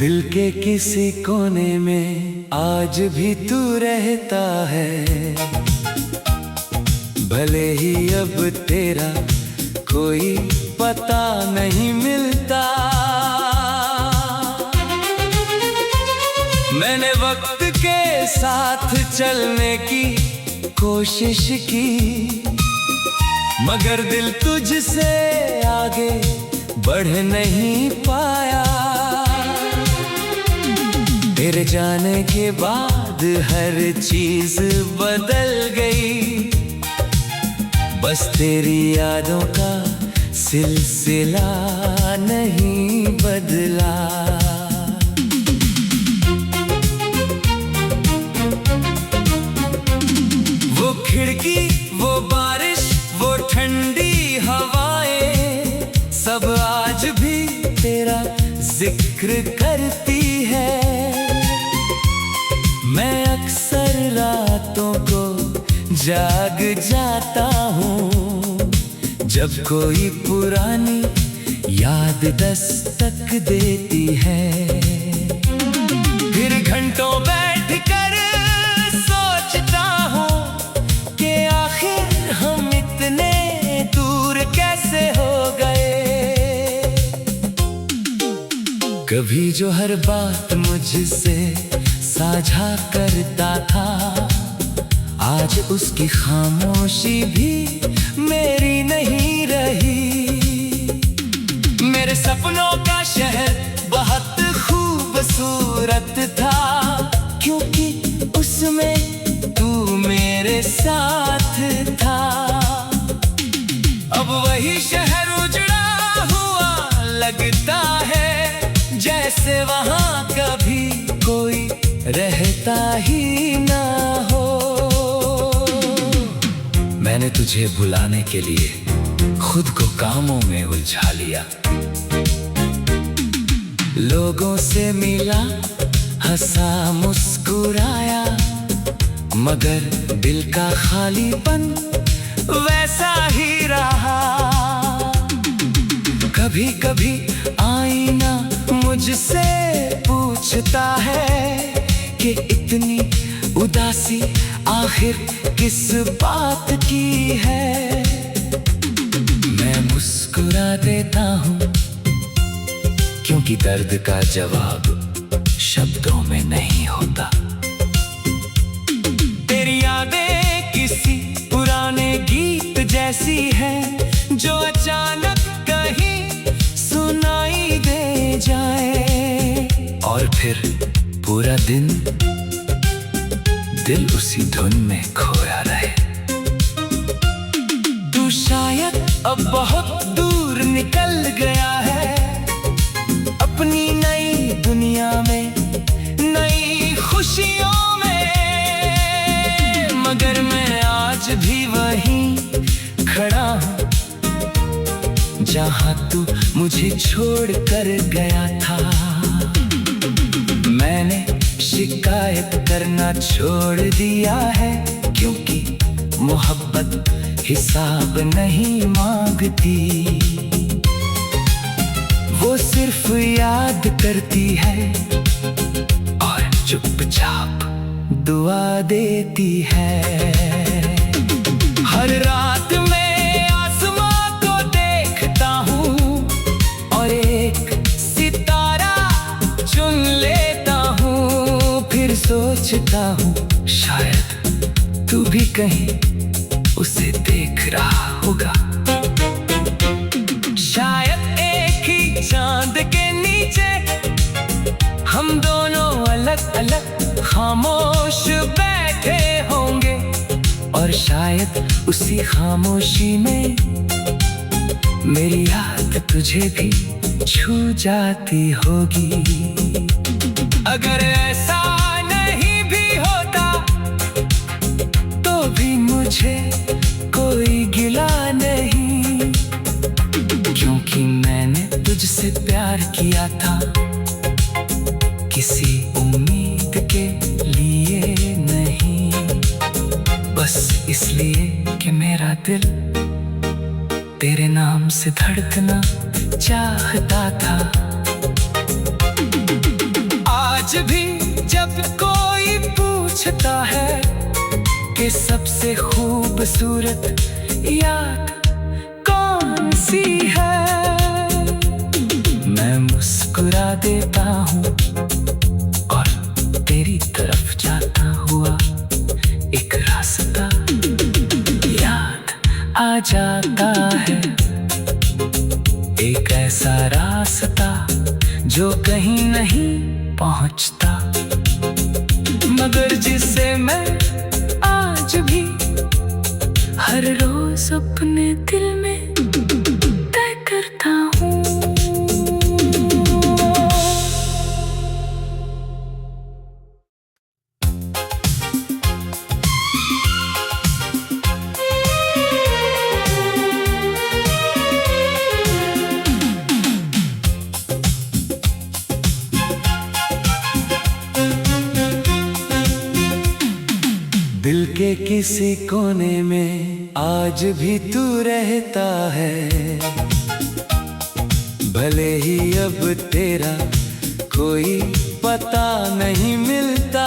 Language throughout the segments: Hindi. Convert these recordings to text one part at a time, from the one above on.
दिल के किसी कोने में आज भी तू रहता है। भले ही अब तेरा कोई पता नहीं मिलता। मैंने वक्त के साथ चलने की कोशिश की, मगर दिल तुझसे आगे बढ़ नहीं पाया। तेरे जाने के बाद हर चीज बदल गई, बस तेरी यादों का सिलसिला नहीं बदला। वो खिड़की, वो बारिश, वो ठंडी हवाएं सब आज भी तेरा जिक्र करती है। मैं अक्सर रातों को जाग जाता हूँ, जब कोई पुरानी याद दस्तक देती है। फिर घंटों बैठकर सोचता हूँ कि आखिर हम इतने दूर कैसे हो गए। कभी जो हर बात मुझसे साझा करता था, आज उसकी खामोशी भी मेरी नहीं रही। मेरे सपनों का शहर बहुत खूबसूरत था, क्योंकि उसमें तू मेरे साथ था। अब वही शहर उजड़ा हुआ लगता है, जैसे वहां कभी कोई रहता ही ना हो। मैंने तुझे भुलाने के लिए खुद को कामों में उलझा लिया। लोगों से मिला, हंसा मुस्कुराया, मगर दिल का खालीपन वैसा ही रहा। कभी कभी आईना मुझसे पूछता है कि इतनी उदासी आखिर किस बात की है। मैं मुस्कुरा देता हूँ, क्योंकि दर्द का जवाब शब्दों में नहीं होता। तेरी यादें किसी पुराने गीत जैसी हैं, जो अचानक कहीं सुनाई दे जाए, और फिर पूरा दिन दिल उसी धुन में खोया रहे। तू शायद अब बहुत दूर निकल गया है, अपनी नई दुनिया में, नई खुशियों में। मगर मैं आज भी वहीं खड़ा हूँ, जहाँ तू मुझे छोड़ कर गया था। मैंने शिकायत करना छोड़ दिया है, क्योंकि मोहब्बत हिसाब नहीं मांगती। वो सिर्फ याद करती है और चुपचाप दुआ देती है। हर रात मैं आसमां को देखता हूँ और एक सितारा चुन लेता हूँ। फिर सोचता हूँ शायद तू भी कहीं उसे देख रहा होगा। शायद एक ही चांद के नीचे हम दोनों अलग अलग खामोश बैठे होंगे, और शायद उसी खामोशी में मेरी याद तुझे भी छू जाती होगी। अगर ऐसा नहीं भी होता तो भी मुझे कोई गिला नहीं, क्योंकि मैंने तुझसे प्यार किया था, किसी उम्मीद के लिए नहीं, बस इसलिए कि मेरा दिल तेरे नाम से धड़कना चाहता था। आज भी जब कोई पूछता है कि सबसे खूबसूरत याद कौन सी है, मैं मुस्कुरा देता हूँ और तेरी तरफ जाता हुआ एक रास्ता याद आ जाता है। एक ऐसा रास्ता जो कहीं नहीं पहुंचता, मगर जिसे मैं आज भी हर रोज अपने दिल में तय करता हूँ। दिल के किसी कोने में आज भी तू रहता है, भले ही अब तेरा कोई पता नहीं मिलता।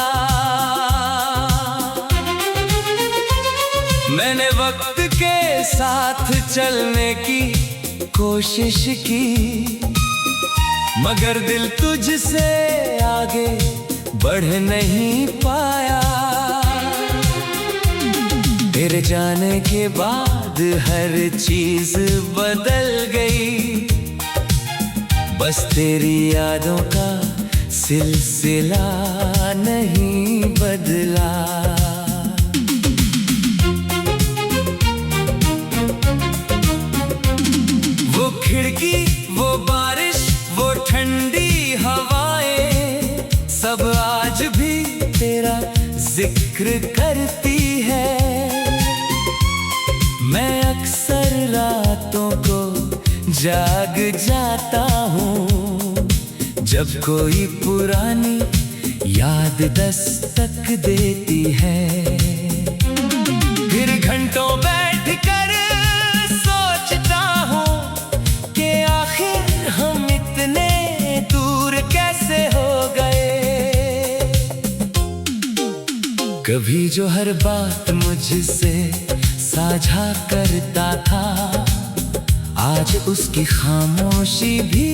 मैंने वक्त के साथ चलने की कोशिश की, मगर दिल तुझसे आगे बढ़ नहीं पाया। तेरे जाने के बाद हर चीज बदल गई, बस तेरी यादों का सिलसिला नहीं बदला। वो खिड़की, वो बारिश, वो ठंडी हवाएं सब आज भी तेरा जिक्र करती है। मैं अक्सर रातों को जाग जाता हूँ जब कोई पुरानी याद दस्तक देती है। फिर घंटों बैठ कर सोचता हूँ कि आखिर हम इतने दूर कैसे हो गए। कभी जो हर बात मुझसे साझा करता था, आज उसकी खामोशी भी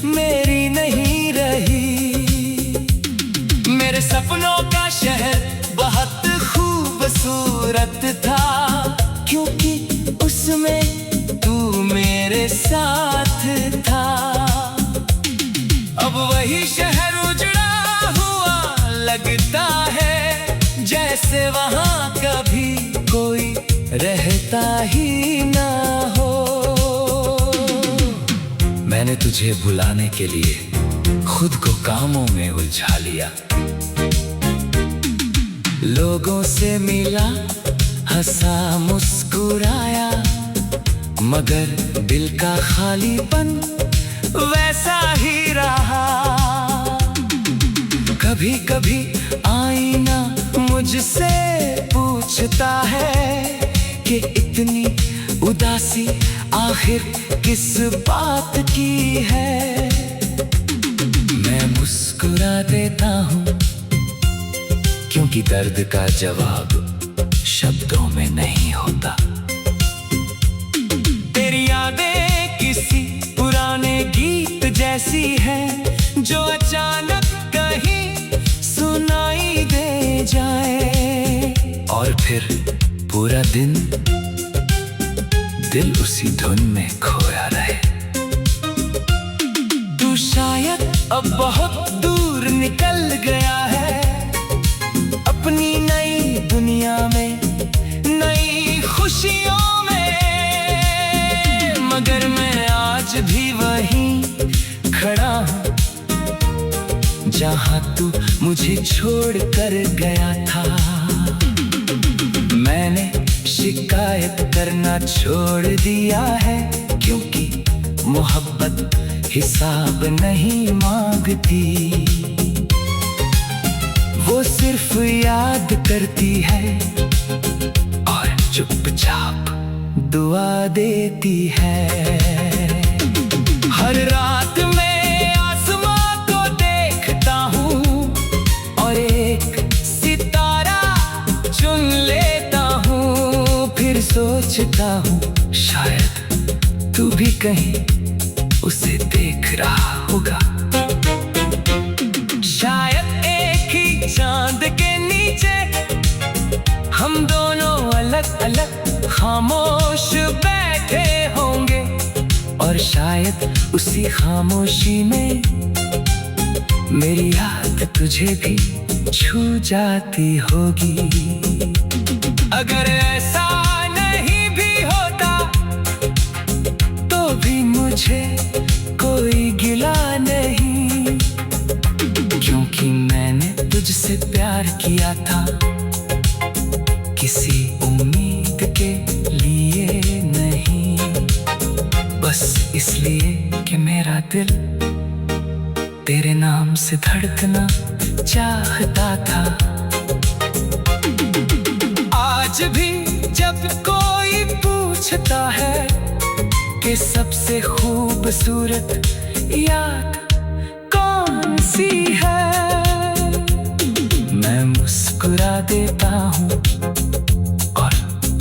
मेरी नहीं रही। मेरे सपनों का शहर बहुत खूबसूरत था, क्योंकि उसमें तू मेरे साथ था। अब वही शहर उजड़ा हुआ लगता है, जैसे वहाँ कभी कोई रहता ही ना हो। मैंने तुझे भुलाने के लिए खुद को कामों में उलझा लिया, लोगों से मिला, हंसा, मुस्कुराया, मगर दिल का खालीपन वैसा ही रहा। कभी कभी आईना मुझसे पूछता है कि इतनी उदासी आखिर किस बात की है। मैं मुस्कुरा देता हूँ, क्योंकि दर्द का जवाब शब्दों में नहीं होता। तेरी यादें किसी पुराने गीत जैसी हैं, जो अचानक कहीं सुनाई दे जाए, और फिर पूरा दिन दिल उसी धुन में खोया रहे। तू शायद अब बहुत दूर निकल गया है, अपनी नई दुनिया में, नई खुशियों में, मगर मैं आज भी वहीं खड़ा हूँ जहाँ तू मुझे छोड़ कर गया था। मैंने शिकायत करना छोड़ दिया है, क्योंकि मोहब्बत हिसाब नहीं मांगती, वो सिर्फ याद करती है और चुपचाप दुआ देती है। हर रात मैं आसमां को देखता हूँ, कहीं उसे देख रहा होगा। शायद एक ही चांद के नीचे हम दोनों अलग अलग खामोश बैठे होंगे, और शायद उसी खामोशी में मेरी याद तुझे भी छू जाती होगी। अगर ऐसा नहीं भी होता तो भी मुझे कोई गिला नहीं, क्योंकि मैंने तुझसे प्यार किया था किसी उम्मीद के लिए नहीं, बस इसलिए कि मेरा दिल तेरे नाम से धड़कना चाहता था। आज भी जब कोई पूछता है कि सबसे खूबसूरत याद कौन सी है, मैं मुस्कुरा देता हूँ और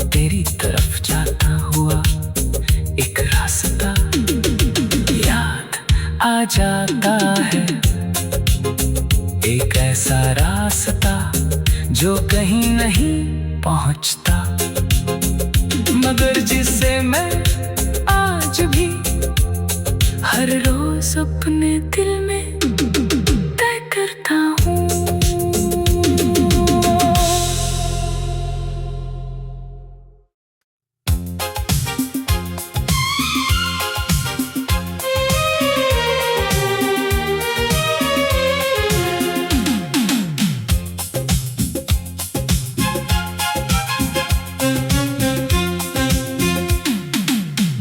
तेरी तरफ जाता हुआ एक रास्ता याद आ जाता है। एक ऐसा रास्ता जो कहीं नहीं पहुंचता, मगर जिसे मैं आज भी हर रोज अपने दिल में तय करता हूँ।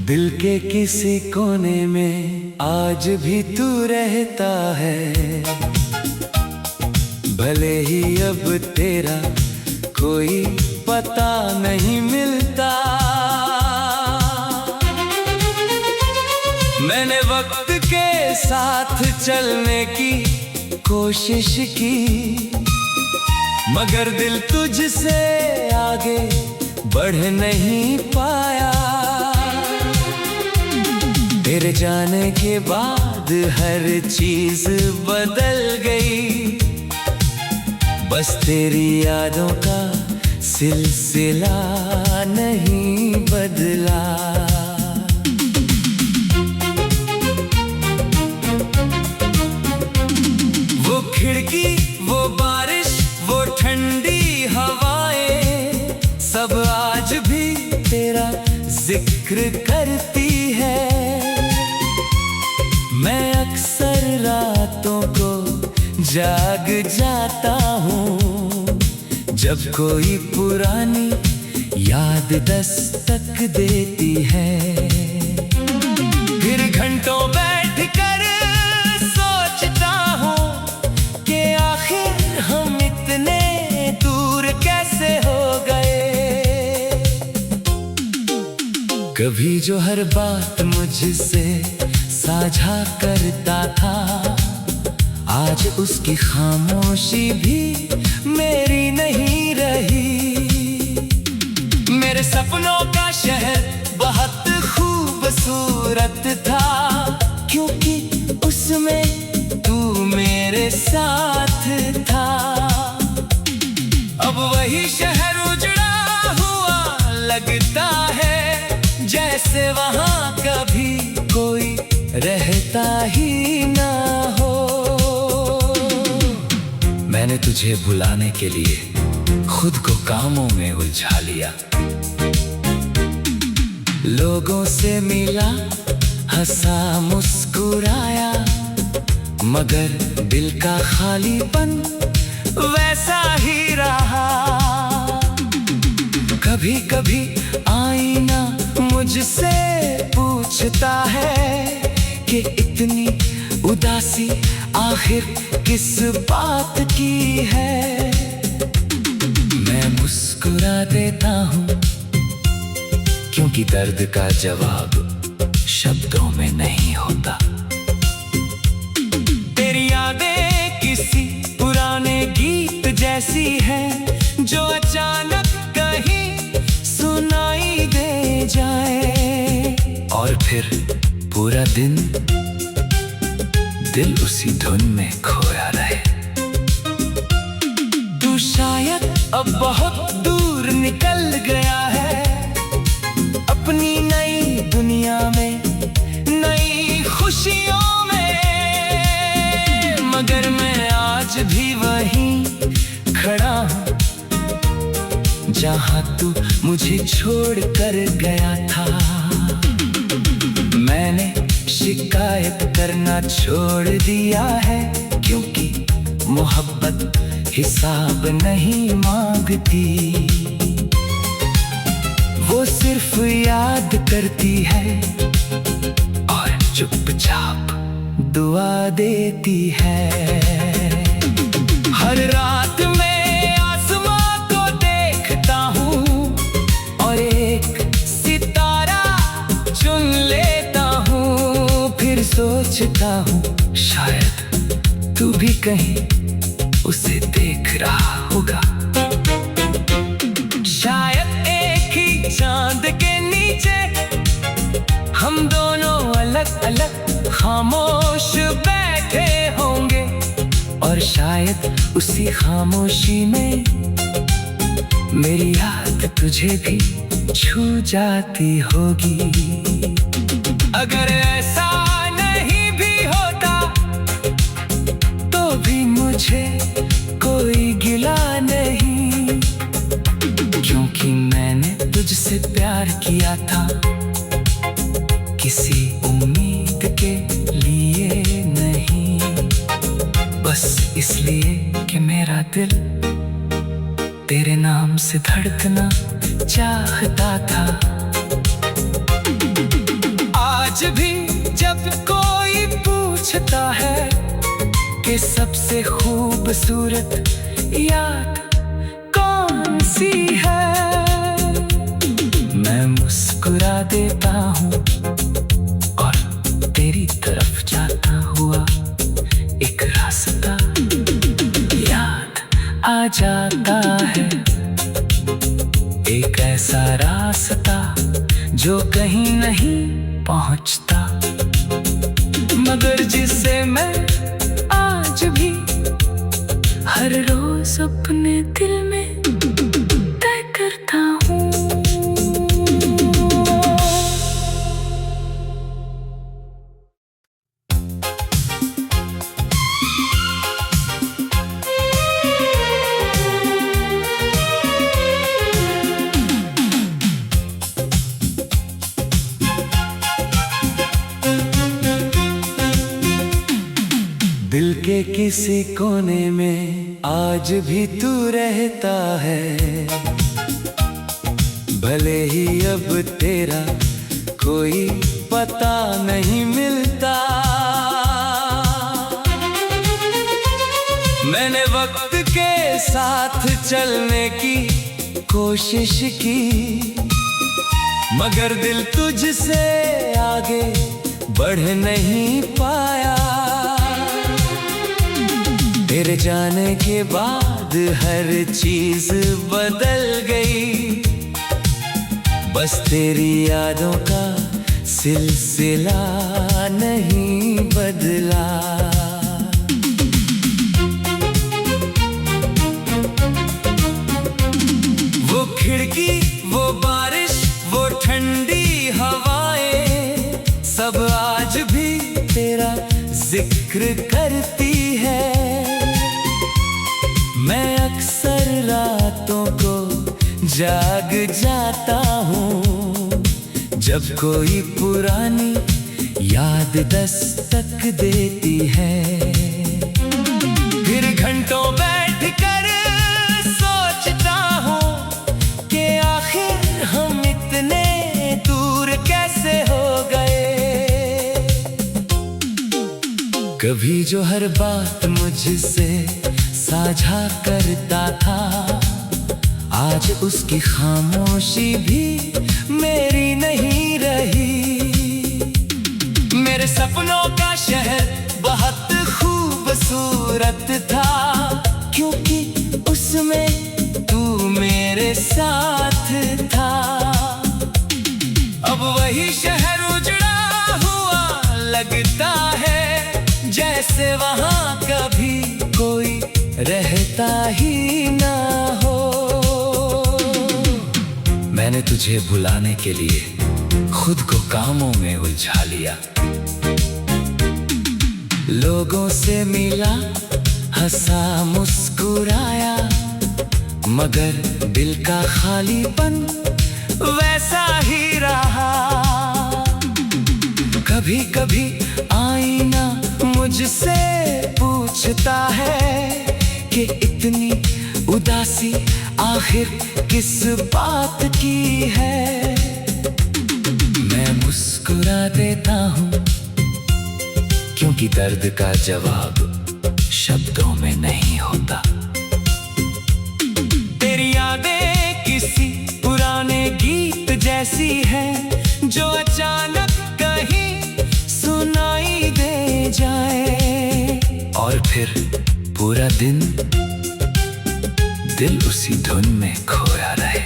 दिल के किसी कोने में आज भी तू रहता है, भले ही अब तेरा कोई पता नहीं मिलता। मैंने वक्त के साथ चलने की कोशिश की, मगर दिल तुझसे आगे बढ़ नहीं पाया। तेरे जाने के बाद हर चीज बदल गई, बस तेरी यादों का सिलसिला नहीं बदला। वो खिड़की, वो बारिश, वो ठंडी हवाएं सब आज भी तेरा जिक्र करती है। मैं अक्सर रातों को जाग जाता हूँ जब कोई पुरानी याद दस्तक देती है। फिर घंटों बैठकर सोचता हूँ कि आखिर हम इतने दूर कैसे हो गए। कभी जो हर बात मुझसे साझा करता था, आज उसकी खामोशी भी मेरी नहीं रही। मेरे सपनों का शहर बहुत खूबसूरत था, क्योंकि उसमें तू मेरे साथ था। अब वही शहर उजड़ा हुआ लगता है, जैसे वहाँ कभी कोई रहता ही ना हो। मैंने तुझे भुलाने के लिए खुद को कामों में उलझा लिया, लोगों से मिला, हंसा, मुस्कुराया, मगर दिल का खालीपन वैसा ही रहा। कभी कभी आईना मुझसे पूछता है कि इतनी उदासी आखिर किस बात की है। मैं मुस्कुरा देता हूँ, क्योंकि दर्द का जवाब शब्दों में नहीं होता। तेरी यादें किसी पुराने गीत जैसी हैं, जो अचानक कहीं सुनाई दे जाए, और फिर दिल उसी धुन में खोया रहे। तू शायद अब बहुत दूर निकल गया है अपनी नई दुनिया में, नई खुशियों में, मगर मैं आज भी वहीं खड़ा हूँ जहाँ तू मुझे छोड़ कर गया था। मैंने शिकायत करना छोड़ दिया है क्योंकि मोहब्बत हिसाब नहीं मांगती, वो सिर्फ याद करती है और चुपचाप दुआ देती है। हर रात मैं आसमां को देखता हूँ और एक सितारा चुन लेता हूँ, फिर सोचता हूँ शायद तू भी कहीं उसे देख रहा होगा। शायद एक ही चांद के नीचे हम दोनों अलग अलग खामोश बैठे होंगे, और शायद उसी खामोशी में मेरी याद तुझे भी छू जाती होगी। अगर ऐसा नहीं भी होता तो भी मुझे कोई गिला नहीं, क्योंकि मैंने तुझसे प्यार किया था किसी उम्मीद के लिए नहीं, बस इसलिए कि मेरा दिल तेरे नाम से धड़कना चाहता था। आज भी जब कोई पूछता है कि सबसे खूबसूरत याद कौन सी है, मैं मुस्कुरा देता हूँ और तेरी तरफ जाता हुआ एक रास्ता याद आ जाता है। एक ऐसा रास्ता जो कहीं नहीं पहुंचता, मगर जिसे मैं आज भी हर रोज अपने दिल में तय करता हूँ। दिल के किसी कोने में आज भी तू रहता है, भले ही अब तेरा कोई पता नहीं मिलता। मैंने वक्त के साथ चलने की कोशिश की, मगर दिल तुझसे आगे बढ़ नहीं पाया। तेरे जाने के बाद हर चीज बदल गई, बस तेरी यादों का सिलसिला नहीं बदला। वो खिड़की, वो बारिश, वो ठंडी हवाएं सब आज भी तेरा जिक्र करती है। मैं अक्सर रातों को जाग जाता हूँ जब कोई पुरानी याद दस्तक देती है। फिर घंटों बैठ कर सोचता हूँ कि आखिर हम इतने दूर कैसे हो गए। कभी जो हर बात मुझसे साझा करता था, आज उसकी खामोशी भी मेरी नहीं रही। मेरे सपनों का शहर बहुत खूबसूरत था, क्योंकि उसमें तू मेरे साथ था। अब वही शहर उजड़ा हुआ लगता है जैसे वहां कभी कोई रहता ही ना हो। मैंने तुझे भुलाने के लिए खुद को कामों में उलझा लिया, लोगों से मिला, हंसा मुस्कुराया, मगर दिल का खालीपन वैसा ही रहा। कभी कभी आईना मुझसे पूछता है कि इतनी उदासी आखिर किस बात की है। मैं मुस्कुरा देता हूँ क्योंकि दर्द का जवाब शब्दों में नहीं होता। तेरी यादें किसी पुराने गीत जैसी हैं जो अचानक कहीं सुनाई दे जाए, और फिर पूरा दिन दिल उसी धुन में खोया रहे।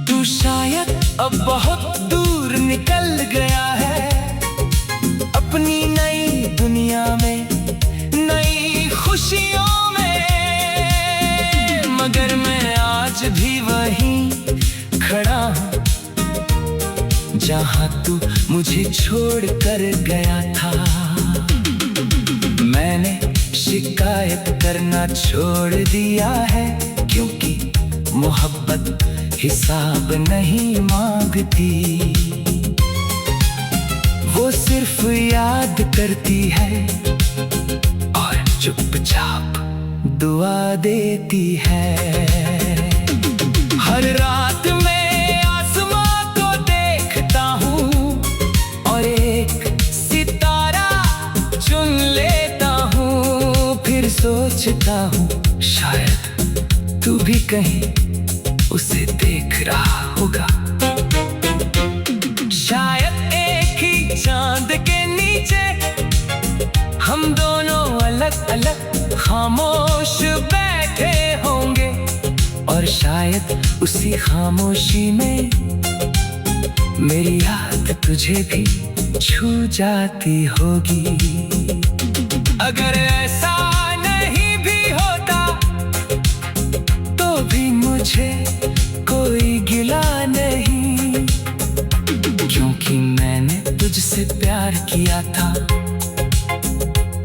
तू शायद अब बहुत दूर निकल गया है अपनी नई दुनिया में, नई खुशियों में, मगर मैं आज भी वहीं खड़ा हूँ जहाँ तू मुझे छोड़ कर गया था। मैंने शिकायत करना छोड़ दिया है क्योंकि मोहब्बत हिसाब नहीं मांगती, वो सिर्फ याद करती है और चुपचाप दुआ देती है। हर रात में आसमां को देखता हूँ और एक सितारा चुन लेता हूँ, फिर सोचता हूँ शायद तू भी कहीं उसे देख रहा होगा। शायद एक ही चांद के नीचे हम दोनों अलग अलग खामोश बैठे होंगे, और शायद उसी खामोशी में मेरी याद तुझे भी छू जाती होगी। अगर ऐसा नहीं भी होता तो भी मुझे कोई गिला नहीं, क्योंकि मैंने तुझसे प्यार किया था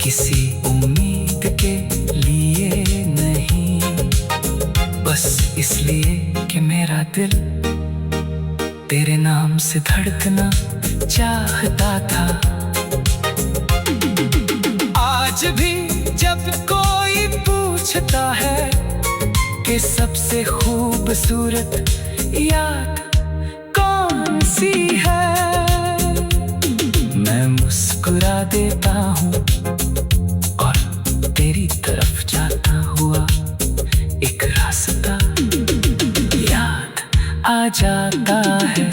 किसी उम्मीद के लिए नहीं, बस इसलिए कि मेरा दिल तेरे नाम से धड़कना चाहता था। आज भी जब कोई पूछता है कि सबसे खूबसूरत याद कौन सी है, मैं मुस्कुरा देता हूँ और तेरी तरफ जाता हुआ एक रास्ता याद आ जाता है।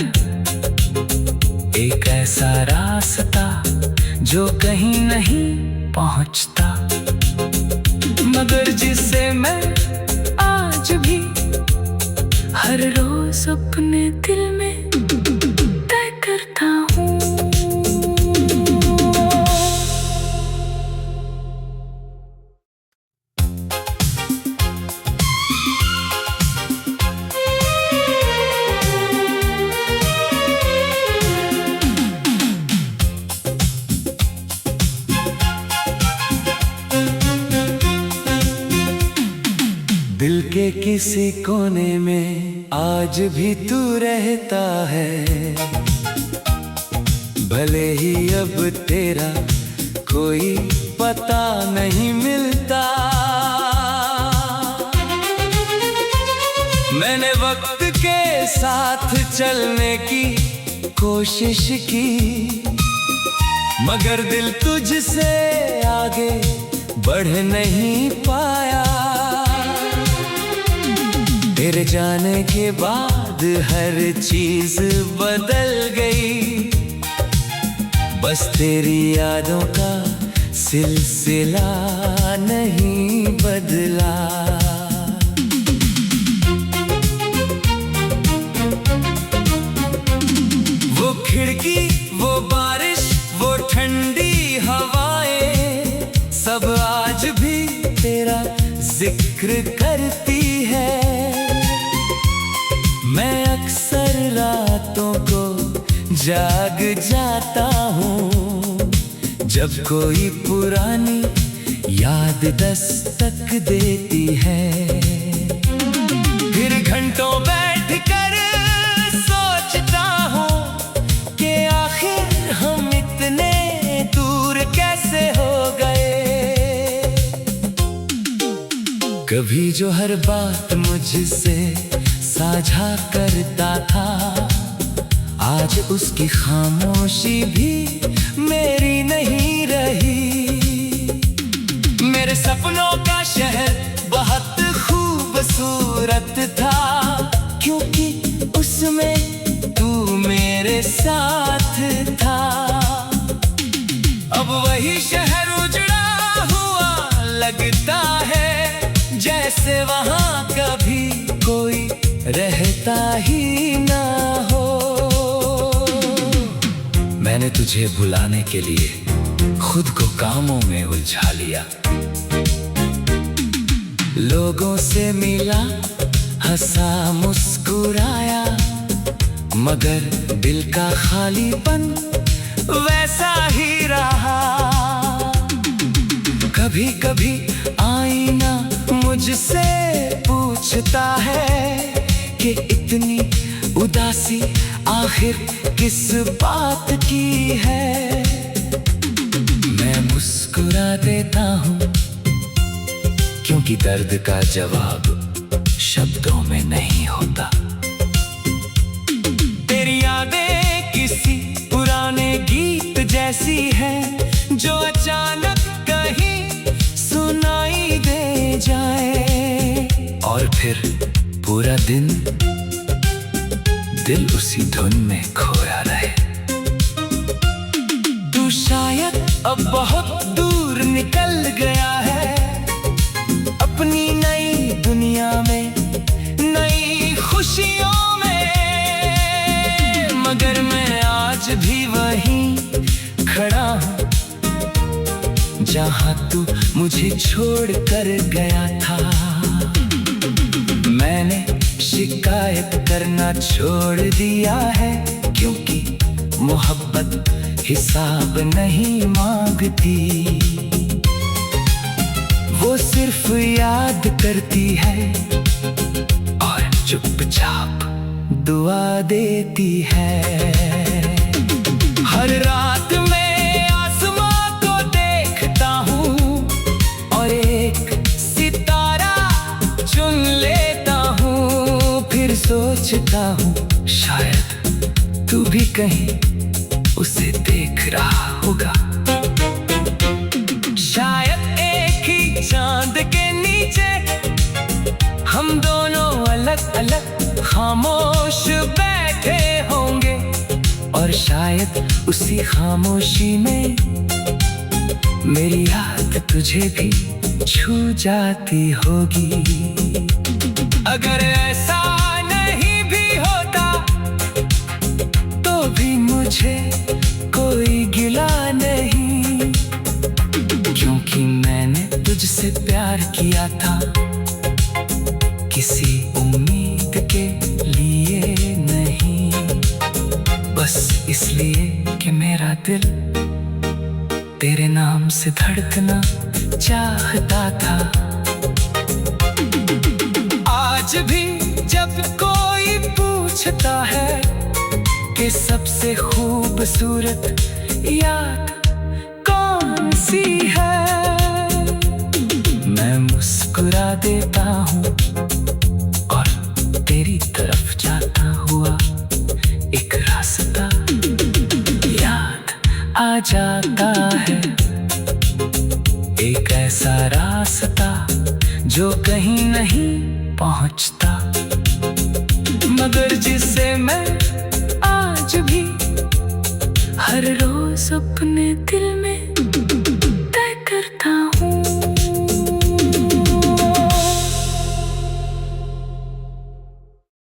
एक ऐसा रास्ता जो कहीं नहीं पहुंचता, मगर जिसे मैं आज भी हर रोज अपने दिल में तय करता हूँ। दिल के किसी कोने में आज भी तू रहता है, भले ही अब तेरा कोई पता नहीं मिलता। मैंने वक्त के साथ चलने की कोशिश की, मगर दिल तुझसे आगे बढ़ नहीं पाया। तेरे जाने के बाद हर चीज बदल गई, बस तेरी यादों का सिलसिला नहीं बदला। वो खिड़की, वो बारिश, वो ठंडी जिक्र करती है। मैं अक्सर रातों को जाग जाता हूँ, जब कोई पुरानी याद दस्तक देती है। फिर घंटों बैठ कर सोचता हूँ कि आखिर हम इतने दूर कैसे हो गए। कभी जो हर बात मुझसे साझा करता था, आज उसकी खामोशी भी मेरी नहीं रही। मेरे सपनों का शहर बहुत खूबसूरत था, क्योंकि उसमें तू मेरे साथ था। अब वही शहर उजड़ा हुआ लगता है, जैसे वहां कभी कोई रहता ही ना हो। मैंने तुझे भुलाने के लिए खुद को कामों में उलझा लिया। लोगों से मिला, हंसा मुस्कुराया, मगर दिल का खालीपन वैसा ही रहा। कभी कभी आईना मुझसे पूछता है कि इतनी उदासी आखिर किस बात की है। मैं मुस्कुरा देता हूँ, क्योंकि दर्द का जवाब शब्दों में नहीं होता। तेरी यादें किसी पुराने गीत जैसी हैं, जो अचानक कहीं सुनाई दे जाए, और फिर पूरा दिन दिल उसी धुन में खोया रहे। तू शायद अब बहुत दूर निकल गया है, अपनी नई दुनिया में, नई खुशियों में। मगर मैं आज भी वहीं खड़ा हूँ, जहाँ तू मुझे छोड़ कर गया था। मैंने शिकायत करना छोड़ दिया है, क्योंकि मोहब्बत हिसाब नहीं मांगती। वो सिर्फ याद करती है और चुपचाप दुआ देती है। हर रात मैं आसमां को देखता हूँ और एक सितारा चुन लेता हूँ। फिर सोचता हूँ शायद तू भी कहीं उसे देख रहा होगा। शायद एक ही चांद के नीचे हम दोनों अलग अलग खामोश बैठे होंगे, और शायद उसी खामोशी में मेरी याद तुझे भी छू जाती होगी। अगर ऐसा नहीं भी होता तो भी मुझे कोई गिला नहीं, क्योंकि मैंने तुझसे प्यार किया था, किसी उम्मीद के लिए नहीं, बस इसलिए कि मेरा दिल तेरे नाम से धड़कना चाहता था। आज भी जब कोई पूछता है कि सबसे खूबसूरत याद कौन सी है, मैं मुस्कुरा देता हूँ और तेरी तरफ जाता हुआ एक रास्ता याद आ जाता है। एक ऐसा रास्ता जो कहीं नहीं पहुंचता, मगर जिसे मैं आज भी हर रोज अपने दिल में तय करता हूँ।